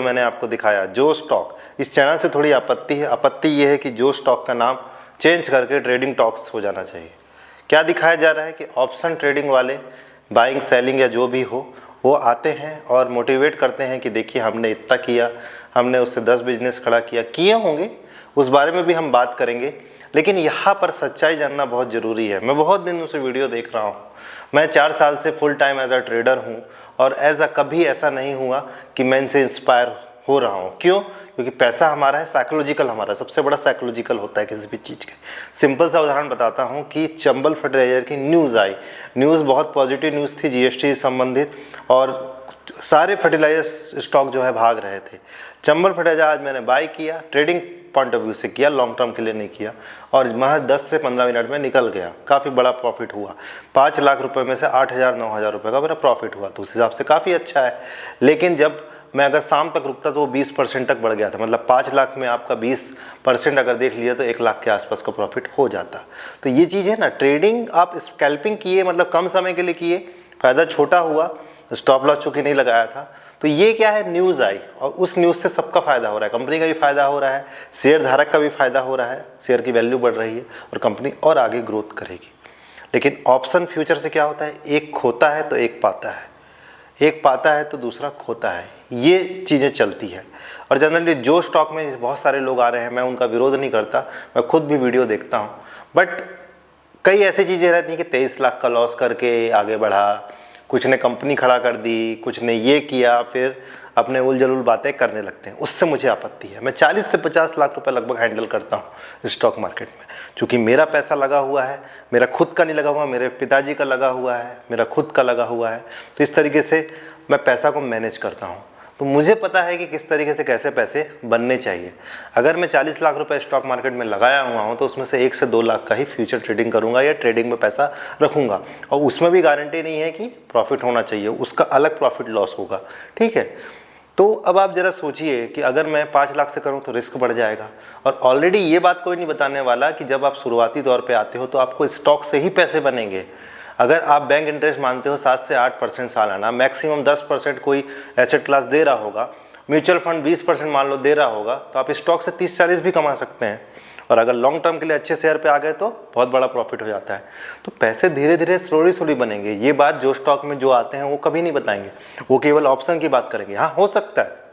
मैंने आपको दिखाया जो स्टॉक, इस चैनल से थोड़ी आपत्ति है। आपत्ति ये है कि जो स्टॉक का नाम चेंज करके ट्रेडिंग टॉक्स हो जाना चाहिए। क्या दिखाया जा रहा है कि ऑप्शन ट्रेडिंग वाले बाइंग सेलिंग या जो भी हो वो आते हैं और मोटिवेट करते हैं कि देखिए हमने इतना किया, हमने उससे 10 बिजनेस खड़ा किया, किए होंगे, उस बारे में भी हम बात करेंगे। लेकिन यहाँ पर सच्चाई जानना बहुत ज़रूरी है। मैं बहुत दिनों से वीडियो देख रहा हूँ, मैं 4 साल से full time as a trader हूँ और कभी ऐसा नहीं हुआ कि मैं इनसे इंस्पायर हो रहा हूँ। क्यों? क्योंकि पैसा हमारा है, साइकोलॉजिकल हमारा सबसे बड़ा साइकोलॉजिकल होता है किसी भी चीज़ के। सिंपल सा उदाहरण बताता हूँ कि चंबल फर्टिलाइजर की न्यूज़ आई, न्यूज़ बहुत पॉजिटिव न्यूज़ थी जीएसटी संबंधित, और सारे फर्टिलाइजर स्टॉक जो है भाग रहे थे। चंबल फर्टिलाइजर आज मैंने बाय किया, ट्रेडिंग पॉइंट ऑफ व्यू से किया, लॉन्ग टर्म के लिए नहीं किया, और महज 10 से 15 मिनट में निकल गया। काफ़ी बड़ा प्रॉफिट हुआ, 5 लाख रुपए में से 8,000-9,000 रुपये का मेरा प्रॉफिट हुआ, तो उस हिसाब से काफ़ी अच्छा है। लेकिन जब मैं अगर शाम तक रुकता तो वो 20% तक बढ़ गया था, मतलब 5 लाख में आपका 20% अगर देख लिया तो 1 लाख के आसपास का प्रॉफिट हो जाता। तो ये चीज़ है ना, ट्रेडिंग आप स्कैल्पिंग किए, मतलब कम समय के लिए किए, फ़ायदा छोटा हुआ, स्टॉप लॉस चूँकि नहीं लगाया था। तो ये क्या है, न्यूज़ आई और उस न्यूज़ से सबका फ़ायदा हो रहा है, कंपनी का भी फ़ायदा हो रहा है, शेयर धारक का भी फ़ायदा हो रहा है, शेयर की वैल्यू बढ़ रही है और कंपनी और आगे ग्रोथ करेगी। लेकिन ऑप्शन फ्यूचर से क्या होता है, एक खोता है तो एक पाता है, एक पाता है तो दूसरा खोता है, ये चीज़ें चलती है। और जनरली जो स्टॉक में बहुत सारे लोग आ रहे हैं, मैं उनका विरोध नहीं करता, मैं खुद भी वीडियो देखता हूँ, बट कई ऐसी चीज़ें रहती हैं कि 23 लाख का लॉस करके आगे बढ़ा, कुछ ने कंपनी खड़ा कर दी, कुछ ने ये किया, फिर अपने उल जलूल बातें करने लगते हैं, उससे मुझे आपत्ति है। मैं 40 से 50 लाख रुपए लगभग हैंडल करता हूँ स्टॉक मार्केट में, क्योंकि मेरा पैसा लगा हुआ है, मेरा खुद का नहीं लगा हुआ, मेरे पिताजी का लगा हुआ है, मेरा खुद का लगा हुआ है। तो इस तरीके से मैं पैसा को मैनेज करता हूँ, तो मुझे पता है कि किस तरीके से कैसे पैसे बनने चाहिए। अगर मैं 40 लाख रुपए स्टॉक मार्केट में लगाया हुआ हूँ तो उसमें से 1 से 2 लाख का ही फ्यूचर ट्रेडिंग करूँगा या ट्रेडिंग में पैसा रखूँगा, और उसमें भी गारंटी नहीं है कि प्रॉफिट होना चाहिए, उसका अलग प्रॉफिट लॉस होगा। ठीक है, तो अब आप ज़रा सोचिए कि अगर मैं 5 लाख से करूं तो रिस्क बढ़ जाएगा। और ऑलरेडी ये बात कोई नहीं बताने वाला कि जब आप शुरुआती तौर पे आते हो तो आपको स्टॉक से ही पैसे बनेंगे। अगर आप बैंक इंटरेस्ट मानते हो 7 से 8% सालाना, मैक्सिमम 10% कोई एसेट क्लास दे रहा होगा, म्यूचुअल फंड 20% मान लो दे रहा होगा, तो आप स्टॉक से 30-40 भी कमा सकते हैं। और अगर लॉन्ग टर्म के लिए अच्छे शेयर पे आ गए तो बहुत बड़ा प्रॉफिट हो जाता है। तो पैसे धीरे धीरे स्लोली बनेंगे। ये बात जो स्टॉक में जो आते हैं वो कभी नहीं बताएंगे, वो केवल ऑप्शन की बात करेंगे। हाँ, हो सकता है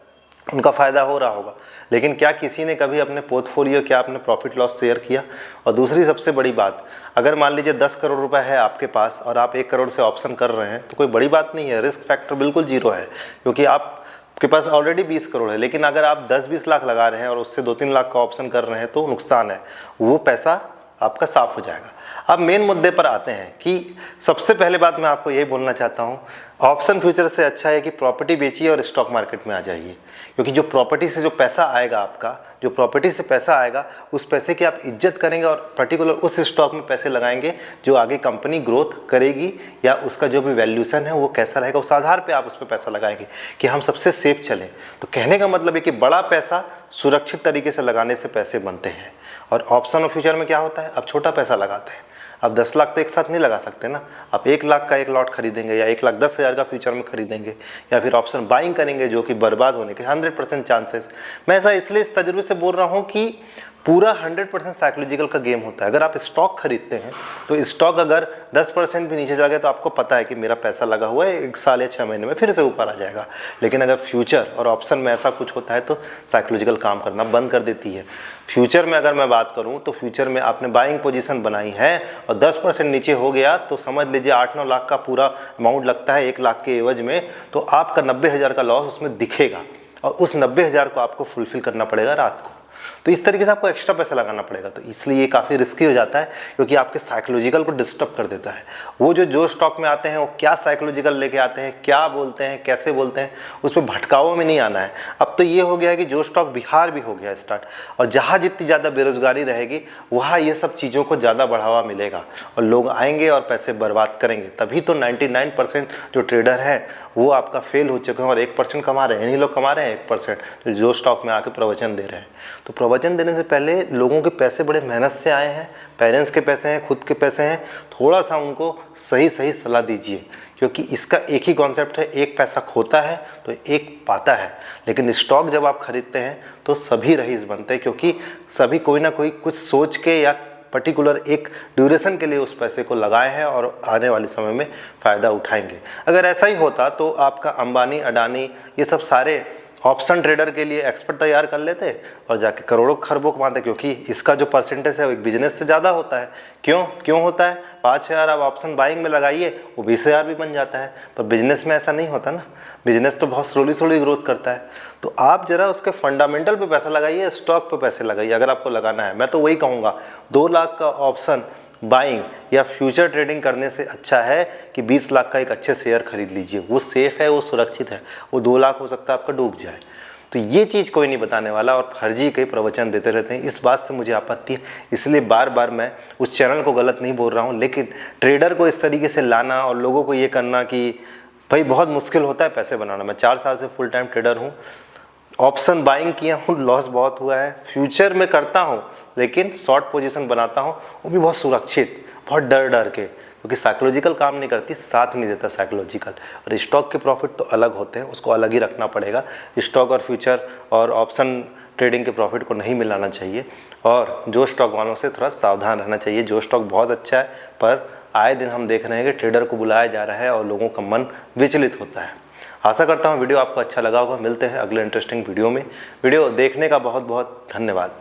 उनका फ़ायदा हो रहा होगा, लेकिन क्या किसी ने कभी अपने पोर्टफोलियो, क्या आपने प्रॉफिट लॉस शेयर किया? और दूसरी सबसे बड़ी बात, अगर मान लीजिए 10 करोड़ रुपए है आपके पास और आप 1 करोड़ से ऑप्शन कर रहे हैं तो कोई बड़ी बात नहीं है, रिस्क फैक्टर बिल्कुल जीरो है, क्योंकि आपके पास ऑलरेडी 20 करोड़ है। लेकिन अगर आप 10-20 लाख लगा रहे हैं और उससे 2-3 लाख का ऑप्शन कर रहे हैं तो नुकसान है, वो पैसा आपका साफ हो जाएगा। अब मेन मुद्दे पर आते हैं कि सबसे पहले बात मैं आपको यही बोलना चाहता हूँ, ऑप्शन फ्यूचर से अच्छा है कि प्रॉपर्टी बेचिए और स्टॉक मार्केट में आ जाइए, क्योंकि जो प्रॉपर्टी से जो पैसा आएगा आपका, जो प्रॉपर्टी से पैसा आएगा उस पैसे की आप इज्जत करेंगे और पर्टिकुलर उस स्टॉक में पैसे लगाएंगे जो आगे कंपनी ग्रोथ करेगी या उसका जो भी वैल्यूशन है वो कैसा रहेगा, उस आधार पे आप उस पर पैसा लगाएंगे कि हम सबसे सेफ चलें। तो कहने का मतलब है कि बड़ा पैसा सुरक्षित तरीके से लगाने से पैसे बनते हैं। और ऑप्शन और फ्यूचर में क्या होता है, अब छोटा पैसा लगाते हैं, अब 10 लाख तो एक साथ नहीं लगा सकते ना, आप 1 लाख का एक लॉट खरीदेंगे या 1,10,000 का फ्यूचर में खरीदेंगे या फिर ऑप्शन बाइंग करेंगे जो कि बर्बाद होने के 100% चांसेस। मैं ऐसा इसलिए इस तजुर्बे से बोल रहा हूँ कि पूरा 100% साइकोलॉजिकल का गेम होता है। अगर आप स्टॉक खरीदते हैं तो स्टॉक अगर 10% भी नीचे जा गया तो आपको पता है कि मेरा पैसा लगा हुआ है 1 साल या 6 महीने में फिर से ऊपर आ जाएगा। लेकिन अगर फ्यूचर और ऑप्शन में ऐसा कुछ होता है तो साइकोलॉजिकल काम करना बंद कर देती है। फ्यूचर में अगर मैं बात करूं तो फ्यूचर में आपने बाइंग पोजीशन बनाई है और 10% नीचे हो गया तो समझ लीजिए 8-9 लाख का पूरा अमाउंट लगता है 1 लाख के एवज में, तो आपका 90,000 का लॉस उसमें दिखेगा और उस 90,000 को आपको फुलफिल करना पड़ेगा रात को। तो इस तरीके से आपको एक्स्ट्रा पैसा लगाना पड़ेगा। तो इसलिए ये काफ़ी रिस्की हो जाता है क्योंकि आपके साइकोलॉजिकल को डिस्टर्ब कर देता है। वो जो स्टॉक में आते हैं वो क्या साइकोलॉजिकल लेके आते हैं, क्या बोलते हैं, कैसे बोलते हैं, उस पर भटकावों में नहीं आना है। अब तो ये हो गया है कि जो स्टॉक बिहार भी हो गया स्टार्ट, और जहाँ जितनी ज़्यादा बेरोजगारी रहेगी वहाँ ये सब चीज़ों को ज़्यादा बढ़ावा मिलेगा और लोग आएंगे और पैसे बर्बाद करेंगे। तभी तो 99% जो ट्रेडर है वो आपका फेल हो चुके हैं और 1% कमा रहे हैं। इन्हीं लोग कमा रहे हैं 1% जो स्टॉक में आके प्रवचन दे रहे हैं। तो तो प्रवचन देने से पहले लोगों के पैसे बड़े मेहनत से आए हैं, पेरेंट्स के पैसे हैं, खुद के पैसे हैं, थोड़ा सा उनको सही सलाह दीजिए, क्योंकि इसका एक ही कॉन्सेप्ट है, एक पैसा खोता है तो एक पाता है। लेकिन स्टॉक जब आप खरीदते हैं तो सभी रईस बनते हैं, क्योंकि सभी कोई ना कोई कुछ सोच के या पर्टिकुलर एक ड्यूरेशन के लिए उस पैसे को लगाए हैं और आने वाले समय में फ़ायदा उठाएंगे। अगर ऐसा ही होता तो आपका अंबानी, अडानी, ये सब सारे ऑप्शन ट्रेडर के लिए एक्सपर्ट तैयार कर लेते और जाके करोड़ों खरबों कमाते, क्योंकि इसका जो परसेंटेज है वो एक बिजनेस से ज़्यादा होता है। क्यों होता है? 5,000 आप ऑप्शन बाइंग में लगाइए, वो 20,000 भी बन जाता है। पर बिजनेस में ऐसा नहीं होता ना, बिजनेस तो बहुत स्लोली ग्रोथ करता है। तो आप ज़रा उसके फंडामेंटल पे पैसा लगाइए, स्टॉक पे पैसे लगाइए अगर आपको लगाना है। मैं तो वही कहूँगा, 2 लाख का ऑप्शन बाइंग या फ्यूचर ट्रेडिंग करने से अच्छा है कि 20 लाख का एक अच्छे शेयर खरीद लीजिए। वो सेफ़ है, वो सुरक्षित है। वो 2 लाख हो सकता है आपका डूब जाए। तो ये चीज़ कोई नहीं बताने वाला, और फर्जी के प्रवचन देते रहते हैं। इस बात से मुझे आपत्ति है, इसलिए बार बार मैं उस चैनल को गलत नहीं बोल रहा हूँ, लेकिन ट्रेडर को इस तरीके से लाना और लोगों को ये करना कि भाई बहुत मुश्किल होता है पैसे बनाना। मैं 4 साल से फुल टाइम ट्रेडर हूँ, ऑप्शन बाइंग किया हूँ, लॉस बहुत हुआ है। फ्यूचर में करता हूँ लेकिन शॉर्ट पोजीशन बनाता हूँ, वो भी बहुत सुरक्षित, बहुत डर के, क्योंकि साइकोलॉजिकल काम नहीं करती, साथ नहीं देता साइकोलॉजिकल। और स्टॉक के प्रॉफिट तो अलग होते हैं, उसको अलग ही रखना पड़ेगा। स्टॉक और फ्यूचर और ऑप्शन ट्रेडिंग के प्रॉफिट को नहीं मिलाना चाहिए, और जो स्टॉक वालों से थोड़ा सावधान रहना चाहिए। जो स्टॉक बहुत अच्छा है, पर आए दिन हम देख रहे हैं कि ट्रेडर को बुलाया जा रहा है और लोगों का मन विचलित होता है। आशा करता हूँ वीडियो आपको अच्छा लगा होगा। मिलते हैं अगले इंटरेस्टिंग वीडियो में। वीडियो देखने का बहुत बहुत धन्यवाद।